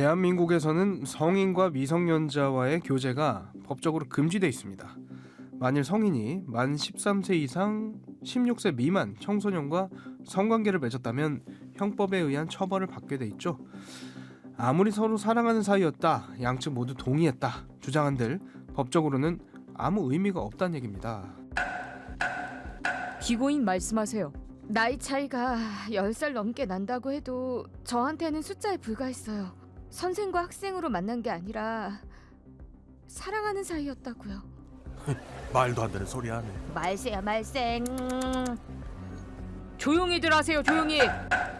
대한민국에서는 성인과 미성년자와의 교제가 법적으로 금지되어 있습니다. 만일 성인이 만 13세 이상 16세 미만 청소년과 성관계를 맺었다면 형법에 의한 처벌을 받게 돼 있죠. 아무리 서로 사랑하는 사이였다, 양측 모두 동의했다 주장한들 법적으로는 아무 의미가 없다는 얘기입니다. 피고인 말씀하세요. 나이 차이가 10살 넘게 난다고 해도 저한테는 숫자에 불과했어요. 선생과 학생으로 만난 게 아니라 사랑하는 사이였다고요. 말도 안 되는 소리 하네. 말세야 말생. 조용히들 하세요. 조용히.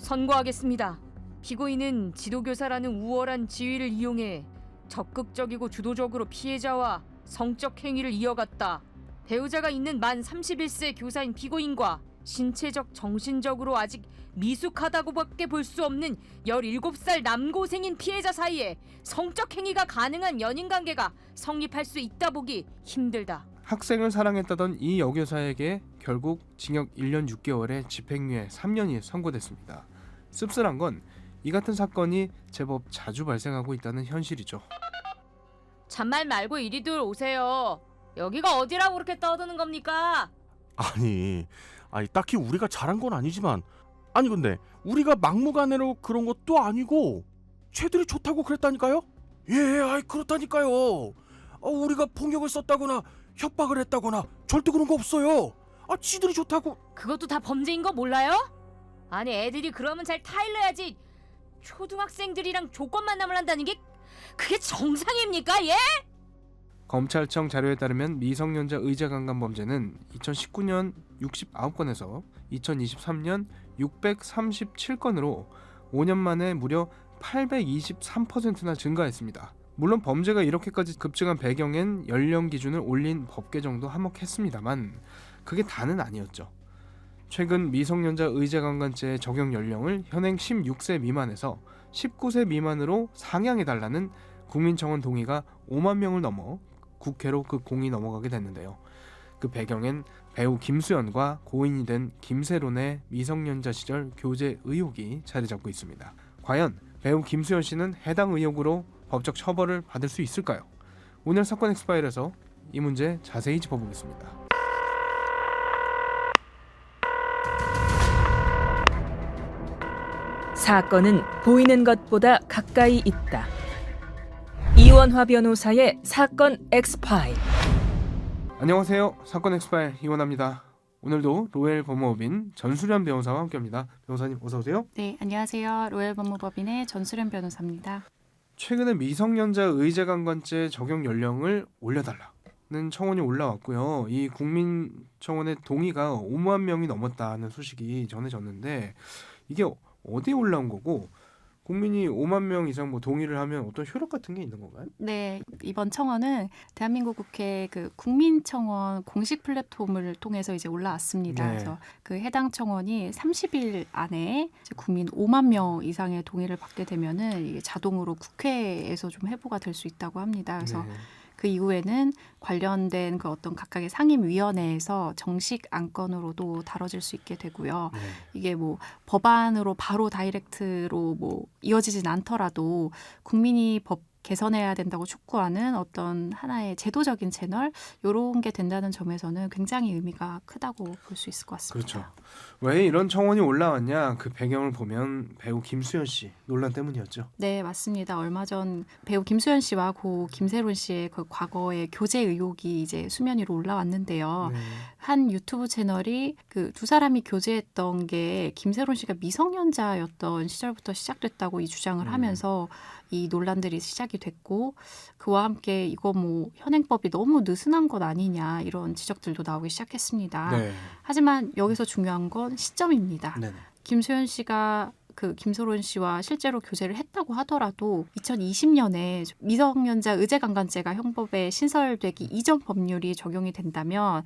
선고하겠습니다. 피고인은 지도교사라는 우월한 지위를 이용해 적극적이고 주도적으로 피해자와 성적 행위를 이어갔다. 배우자가 있는 만 31세 교사인 피고인과 신체적, 정신적으로 아직 미숙하다고밖에 볼 수 없는 17살 남고생인 피해자 사이에 성적 행위가 가능한 연인관계가 성립할 수 있다 보기 힘들다. 학생을 사랑했다던 이 여교사에게 결국 징역 1년 6개월에 집행유예 3년이 선고됐습니다. 씁쓸한 건 이 같은 사건이 제법 자주 발생하고 있다는 현실이죠. 잔말 말고 이리들 오세요. 여기가 어디라고 그렇게 떠드는 겁니까? 아니 딱히 우리가 잘한 건 아니지만 아니 근데 우리가 막무가내로 그런 것도 아니고 쟤들이 좋다고 그랬다니까요? 예, 그렇다니까요. 우리가 폭력을 썼다거나 협박을 했다거나 절대 그런 거 없어요. 지들이 좋다고. 그것도 다 범죄인 거 몰라요? 아니 애들이 그러면 잘 타일러야지. 초등학생들이랑 조건 만남을 한다는 게 그게 정상입니까? 예? 검찰청 자료에 따르면 미성년자 의제강간 범죄는 2019년 69건에서 2023년 637건으로 5년 만에 무려 823%나 증가했습니다. 물론 범죄가 이렇게까지 급증한 배경엔 연령 기준을 올린 법 개정도 한몫했습니다만 그게 다는 아니었죠. 최근 미성년자 의제강간죄의 적용 연령을 현행 16세 미만에서 19세 미만으로 상향해달라는 국민청원 동의가 5만 명을 넘어 국회로 그 공이 넘어가게 됐는데요. 그 배경엔 배우 김수현과 고인이 된 김세론의 미성년자 시절 교제 의혹이 자리 잡고 있습니다. 과연 배우 김수현 씨는 해당 의혹으로 법적 처벌을 받을 수 있을까요? 오늘 사건 엑스파일에서 이 문제 자세히 짚어보겠습니다. 사건은 보이는 것보다 가까이 있다. 이원화 변호사의 사건 엑스파일. 안녕하세요. 사건 엑스파일 이원화입니다. 오늘도 로엘 법무법인 전수련 변호사와 함께합니다. 변호사님 어서 오세요. 네, 안녕하세요. 로엘 법무법인의 전수련 변호사입니다. 최근에 미성년자 의제강간죄 적용 연령을 올려달라는 청원이 올라왔고요. 이 국민청원의 동의가 5만 명이 넘었다는 소식이 전해졌는데 이게 어디에 올라온 거고 국민이 5만 명 이상 동의를 하면 어떤 효력 같은 게 있는 건가요? 네, 이번 청원은 대한민국 국회 그 국민청원 공식 플랫폼을 통해서 이제 올라왔습니다. 네. 그래서 그 해당 청원이 30일 안에 이제 국민 5만 명 이상의 동의를 받게 되면은 이게 자동으로 국회에서 좀 회부가 될 수 있다고 합니다. 그래서 네. 그 이후에는 관련된 그 어떤 각각의 상임위원회에서 정식 안건으로도 다뤄질 수 있게 되고요. 네. 이게 뭐 법안으로 바로 다이렉트로 뭐 이어지진 않더라도 국민이 법 개선해야 된다고 촉구하는 어떤 하나의 제도적인 채널 이런 게 된다는 점에서는 굉장히 의미가 크다고 볼 수 있을 것 같습니다. 그렇죠. 왜 이런 청원이 올라왔냐? 그 배경을 보면 배우 김수현 씨 논란 때문이었죠. 네, 맞습니다. 얼마 전 배우 김수현 씨와 고 김세론 씨의 그 과거의 교제 의혹이 이제 수면 위로 올라왔는데요. 네. 한 유튜브 채널이 그 두 사람이 교제했던 게 김세론 씨가 미성년자였던 시절부터 시작됐다고 이 주장을 하면서 이 논란들이 시작이 됐고 그와 함께 이거 뭐 현행법이 너무 느슨한 것 아니냐 이런 지적들도 나오기 시작했습니다. 네. 하지만 여기서 중요한 건 시점입니다. 네. 김수현 씨가 그 김소론 씨와 실제로 교제를 했다고 하더라도 2020년에 미성년자 의제강간죄가 형법에 신설되기 이전 법률이 적용이 된다면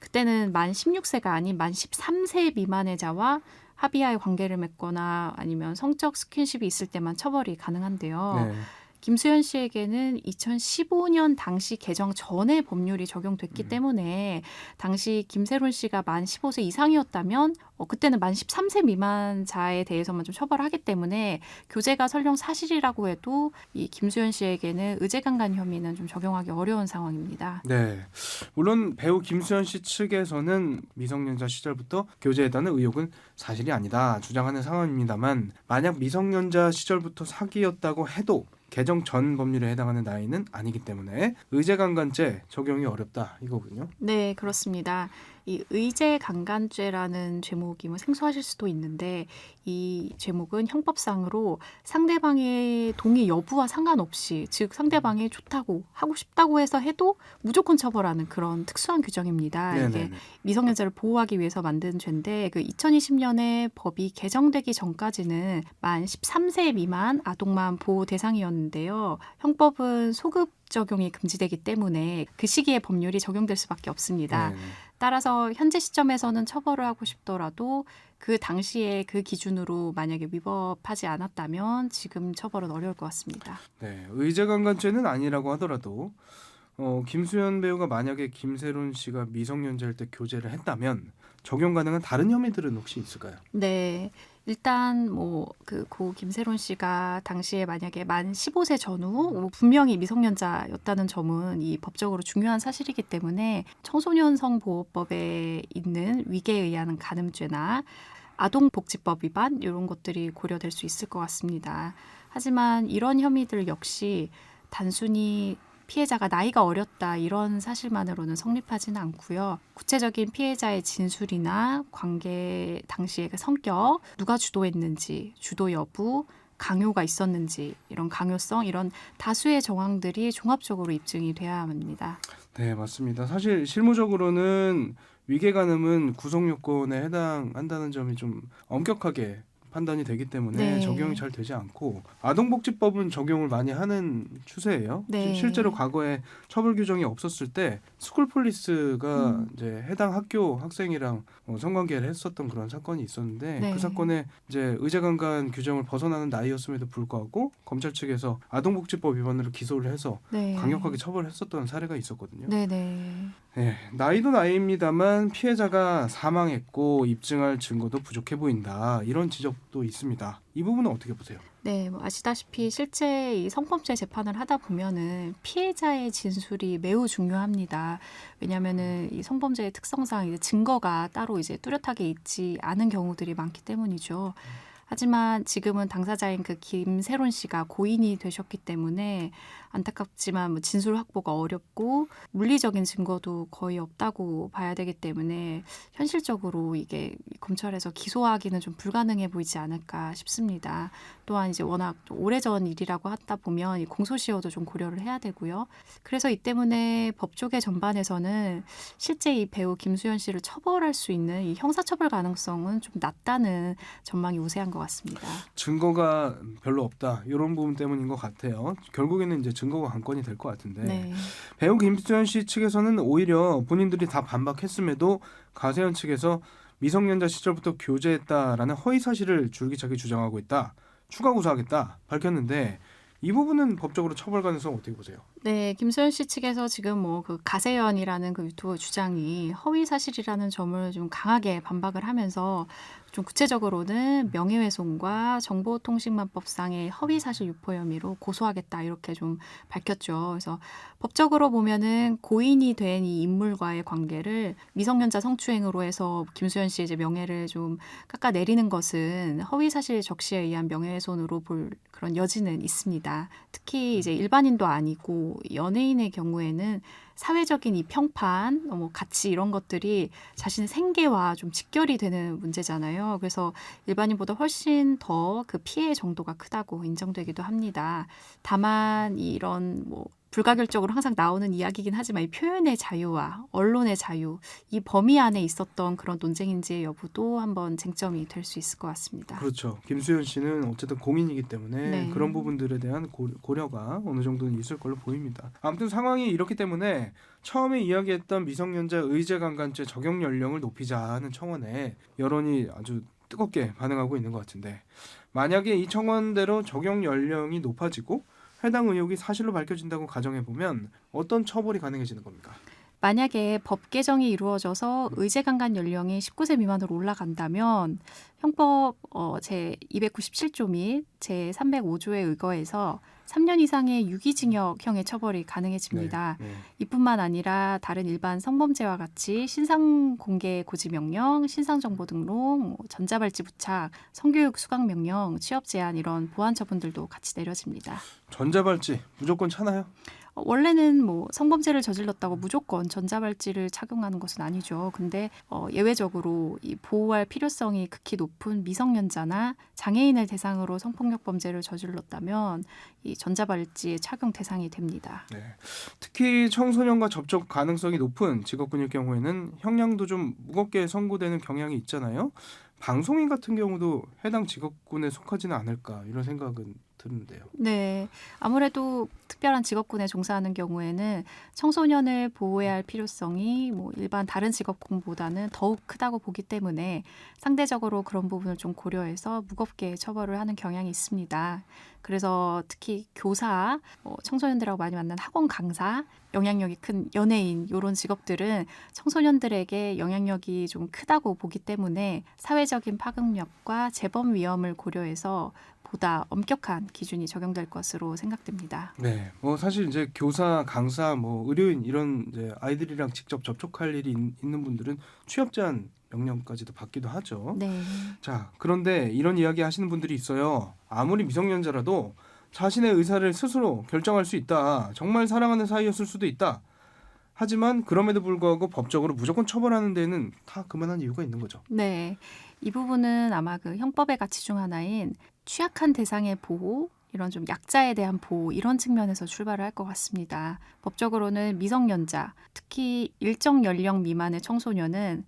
그때는 만 16세가 아닌 만 13세 미만의 자와 합의하에 관계를 맺거나 아니면 성적 스킨십이 있을 때만 처벌이 가능한데요. 네. 김수현 씨에게는 2015년 당시 개정 전에 법률이 적용됐기 때문에 당시 김세론 씨가 만 15세 이상이었다면 그때는 만 13세 미만자에 대해서만 좀 처벌하기 때문에 교제가 설령 사실이라고 해도 이 김수현 씨에게는 의제강간 혐의는 좀 적용하기 어려운 상황입니다. 네, 물론 배우 김수현 씨 측에서는 미성년자 시절부터 교제했다는 의혹은 사실이 아니다 주장하는 상황입니다만 만약 미성년자 시절부터 사귀었다고 해도 개정 전 법률에 해당하는 나이는 아니기 때문에 의제강간죄 적용이 어렵다 이거군요. 네, 그렇습니다. 이 의제강간죄라는 제목이 뭐 생소하실 수도 있는데 이 제목은 형법상으로 상대방의 동의 여부와 상관없이 즉 상대방이 좋다고 하고 싶다고 해서 해도 무조건 처벌하는 그런 특수한 규정입니다. 이게 네네네. 미성년자를 보호하기 위해서 만든 죄인데 그 2020년에 법이 개정되기 전까지는 만 13세 미만 아동만 보호 대상이었는데요. 형법은 소급 적용이 금지되기 때문에 그 시기에 법률이 적용될 수밖에 없습니다. 네네. 따라서 현재 시점에서는 처벌을 하고 싶더라도 그 당시에 그 기준으로 만약에 위법하지 않았다면 지금 처벌은 어려울 것 같습니다. 네, 의제강간죄는 아니라고 하더라도 김수현 배우가 만약에 김세론 씨가 미성년자일 때 교제를 했다면 적용 가능한 다른 혐의들은 혹시 있을까요? 네. 일단 고 김세론 씨가 당시에 만약에 만 15세 전후 분명히 미성년자였다는 점은 이 법적으로 중요한 사실이기 때문에 청소년성보호법에 있는 위계에 의한 간음죄나 아동복지법 위반 이런 것들이 고려될 수 있을 것 같습니다. 하지만 이런 혐의들 역시 단순히 피해자가 나이가 어렸다 이런 사실만으로는 성립하지는 않고요. 구체적인 피해자의 진술이나 관계 당시의 그 성격, 누가 주도했는지, 주도 여부, 강요가 있었는지 이런 강요성 이런 다수의 정황들이 종합적으로 입증이 돼야 합니다. 네, 맞습니다. 사실 실무적으로는 위계간음은 구속 요건에 해당한다는 점이 좀 엄격하게 판단이 되기 때문에 네. 적용이 잘 되지 않고 아동복지법은 적용을 많이 하는 추세예요. 네. 실제로 과거에 처벌 규정이 없었을 때 스쿨폴리스가 이제 해당 학교 학생이랑 성관계를 했었던 그런 사건이 있었는데 네. 그 사건에 이제 의제강간 규정을 벗어나는 나이였음에도 불구하고 검찰 측에서 아동복지법 위반으로 기소를 해서 네. 강력하게 처벌했었던 사례가 있었거든요. 네네. 네, 나이도 나이입니다만 피해자가 사망했고 입증할 증거도 부족해 보인다. 이런 지적도 있습니다. 이 부분은 어떻게 보세요? 네, 아시다시피 실제 이 성범죄 재판을 하다 보면은 피해자의 진술이 매우 중요합니다. 왜냐하면은 이 성범죄의 특성상 이제 증거가 따로 이제 뚜렷하게 있지 않은 경우들이 많기 때문이죠. 하지만 지금은 당사자인 그 김세론 씨가 고인이 되셨기 때문에 안타깝지만 진술 확보가 어렵고 물리적인 증거도 거의 없다고 봐야 되기 때문에 현실적으로 이게 검찰에서 기소하기는 좀 불가능해 보이지 않을까 싶습니다. 또한 이제 워낙 오래전 일이라고 하다 보면 이 공소시효도 좀 고려를 해야 되고요. 그래서 이 때문에 법조계 전반에서는 실제 이 배우 김수현 씨를 처벌할 수 있는 이 형사처벌 가능성은 좀 낮다는 전망이 우세한 것 같습니다. 증거가 별로 없다. 이런 부분 때문인 것 같아요. 결국에는 이제 증거가 관건이 될 것 같은데 네. 배우 김수현 씨 측에서는 오히려 본인들이 다 반박했음에도 가세현 측에서 미성년자 시절부터 교제했다라는 허위 사실을 줄기차게 주장하고 있다. 추가 고소하겠다 밝혔는데 이 부분은 법적으로 처벌 가능성 어떻게 보세요? 네, 김수현 씨 측에서 지금 그 가세연이라는 그 유튜브 주장이 허위 사실이라는 점을 좀 강하게 반박을 하면서 좀 구체적으로는 명예훼손과 정보통신망법상의 허위 사실 유포 혐의로 고소하겠다 이렇게 좀 밝혔죠. 그래서 법적으로 보면은 고인이 된 이 인물과의 관계를 미성년자 성추행으로 해서 김수현 씨의 이제 명예를 좀 깎아내리는 것은 허위 사실 적시에 의한 명예훼손으로 볼 그런 여지는 있습니다. 특히 이제 일반인도 아니고 연예인의 경우에는 사회적인 이 평판, 가치 이런 것들이 자신의 생계와 좀 직결이 되는 문제잖아요. 그래서 일반인보다 훨씬 더 그 피해 정도가 크다고 인정되기도 합니다. 다만 이런 불가결적으로 항상 나오는 이야기이긴 하지만 이 표현의 자유와 언론의 자유, 이 범위 안에 있었던 그런 논쟁인지의 여부도 한번 쟁점이 될 수 있을 것 같습니다. 그렇죠. 김수현 씨는 어쨌든 공인이기 때문에 네. 그런 부분들에 대한 고려가 어느 정도는 있을 걸로 보입니다. 아무튼 상황이 이렇기 때문에 처음에 이야기했던 미성년자 의제강간죄 적용 연령을 높이자는 청원에 여론이 아주 뜨겁게 반응하고 있는 것 같은데 만약에 이 청원대로 적용 연령이 높아지고 해당 의혹이 사실로 밝혀진다고 가정해 보면 어떤 처벌이 가능해지는 겁니까? 만약에 법 개정이 이루어져서 의제강간 연령이 19세 미만으로 올라간다면 형법 제 297조 및 제 305조에 의거해서 3년 이상의 유기징역형의 처벌이 가능해집니다. 네. 이뿐만 아니라 다른 일반 성범죄와 같이 신상 공개 고지 명령, 신상 정보 등록, 전자발찌 부착, 성교육 수강 명령, 취업 제한 이런 보완 처분들도 같이 내려집니다. 전자발찌 무조건 차나요? 원래는 뭐 성범죄를 저질렀다고 무조건 전자발찌를 착용하는 것은 아니죠. 근데 예외적으로 이 보호할 필요성이 극히 높은 미성년자나 장애인을 대상으로 성폭력 범죄를 저질렀다면 이 전자발찌의 착용 대상이 됩니다. 네. 특히 청소년과 접촉 가능성이 높은 직업군일 경우에는 형량도 좀 무겁게 선고되는 경향이 있잖아요. 방송인 같은 경우도 해당 직업군에 속하지는 않을까 이런 생각은 드는데요. 네, 아무래도 특별한 직업군에 종사하는 경우에는 청소년을 보호해야 할 필요성이 뭐 일반 다른 직업군보다는 더욱 크다고 보기 때문에 상대적으로 그런 부분을 좀 고려해서 무겁게 처벌을 하는 경향이 있습니다. 그래서 특히 교사, 청소년들하고 많이 만난 학원 강사, 영향력이 큰 연예인 이런 직업들은 청소년들에게 영향력이 좀 크다고 보기 때문에 사회적인 파급력과 재범 위험을 고려해서 보다 엄격한 기준이 적용될 것으로 생각됩니다. 네, 뭐 사실 이제 교사, 강사, 뭐 의료인 이런 이제 아이들이랑 직접 접촉할 일이 있는 분들은 취업 제한 명령까지도 받기도 하죠. 네. 자, 그런데 이런 이야기 하시는 분들이 있어요. 아무리 미성년자라도 자신의 의사를 스스로 결정할 수 있다. 정말 사랑하는 사이였을 수도 있다. 하지만 그럼에도 불구하고 법적으로 무조건 처벌하는 데는 다 그만한 이유가 있는 거죠. 네. 이 부분은 아마 그 형법의 가치 중 하나인 취약한 대상의 보호, 이런 좀 약자에 대한 보호 이런 측면에서 출발을 할 것 같습니다. 법적으로는 미성년자, 특히 일정 연령 미만의 청소년은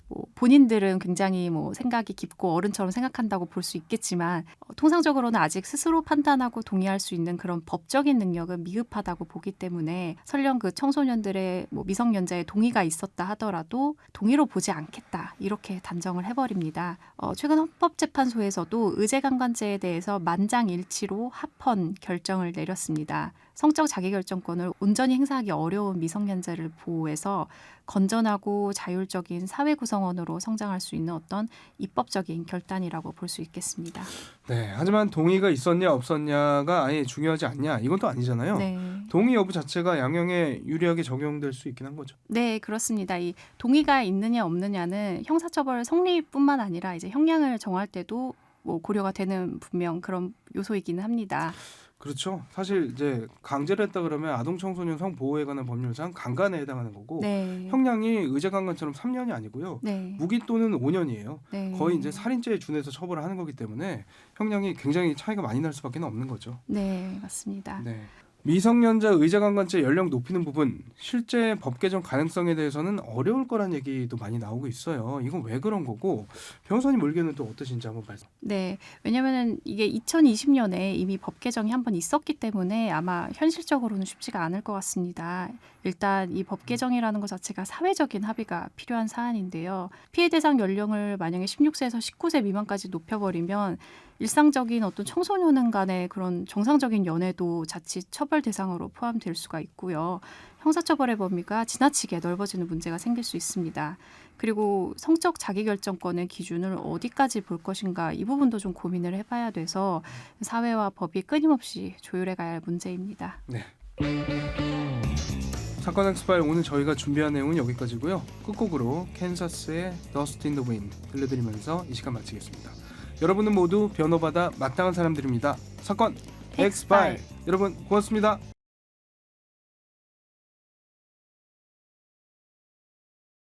뭐 본인들은 굉장히 뭐 생각이 깊고 어른처럼 생각한다고 볼 수 있겠지만 통상적으로는 아직 스스로 판단하고 동의할 수 있는 그런 법적인 능력은 미흡하다고 보기 때문에 설령 그 청소년들의 뭐 미성년자의 동의가 있었다 하더라도 동의로 보지 않겠다 이렇게 단정을 해버립니다. 최근 헌법재판소에서도 의제강간죄에 대해서 만장일치로 합헌 결정을 내렸습니다. 성적 자기결정권을 온전히 행사하기 어려운 미성년자를 보호해서 건전하고 자율적인 사회 구성원으로 성장할 수 있는 어떤 입법적인 결단이라고 볼 수 있겠습니다. 네, 하지만 동의가 있었냐 없었냐가 아예 중요하지 않냐 이건 또 아니잖아요. 네. 동의 여부 자체가 양형에 유리하게 적용될 수 있긴 한 거죠. 네, 그렇습니다. 이 동의가 있느냐 없느냐는 형사처벌 성립뿐만 아니라 이제 형량을 정할 때도 뭐 고려가 되는 분명 그런 요소이기는 합니다. 그렇죠. 사실 이제 강제를 했다 그러면 아동 청소년 성보호에 관한 법률상 강간에 해당하는 거고 네. 형량이 의제강간처럼 3년이 아니고요. 네. 무기 또는 5년이에요. 네. 거의 이제 살인죄에 준해서 처벌을 하는 거기 때문에 형량이 굉장히 차이가 많이 날 수밖에 없는 거죠. 네, 맞습니다. 네. 미성년자 의제강간죄 연령 높이는 부분 실제 법 개정 가능성에 대해서는 어려울 거란 얘기도 많이 나오고 있어요. 이건 왜 그런 거고 변호사님 의견은 또 어떠신지 한번 말씀. 네, 왜냐하면 이게 2020년에 이미 법 개정이 한 번 있었기 때문에 아마 현실적으로는 쉽지가 않을 것 같습니다. 일단 이 법 개정이라는 것 자체가 사회적인 합의가 필요한 사안인데요. 피해 대상 연령을 만약에 16세에서 19세 미만까지 높여버리면 일상적인 어떤 청소년 간의 그런 정상적인 연애도 자칫 처벌 대상으로 포함될 수가 있고요. 형사처벌의 범위가 지나치게 넓어지는 문제가 생길 수 있습니다. 그리고 성적 자기결정권의 기준을 어디까지 볼 것인가 이 부분도 좀 고민을 해봐야 돼서 사회와 법이 끊임없이 조율해 가야 할 문제입니다. 네. 사건 엑스파일 오늘 저희가 준비한 내용은 여기까지고요. 끝곡으로 캔사스의 Dust in the Wind 들려드리면서 이 시간 마치겠습니다. 여러분은 모두 변호받아 마땅한 사람들입니다. 사건 엑스파일 여러분 고맙습니다.